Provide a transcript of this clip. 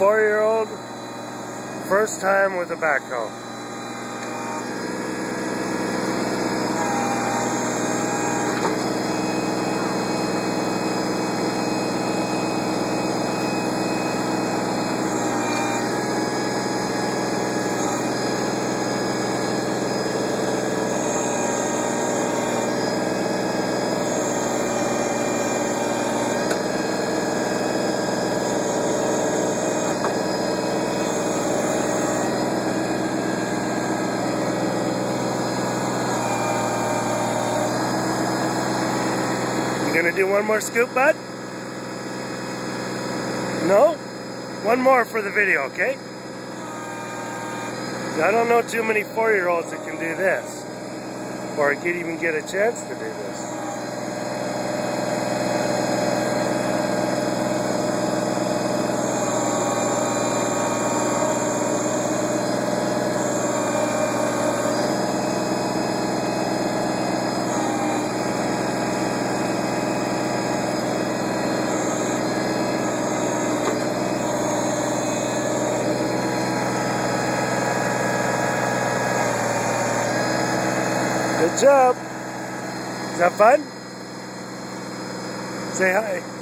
4-year-old, first time with a backhoe. You gonna do one more scoop, bud? No? One more for the video, okay? I don't know too many 4-year-olds that can do this, or could even get a chance to do this. Good job. Is that fun? Say hi.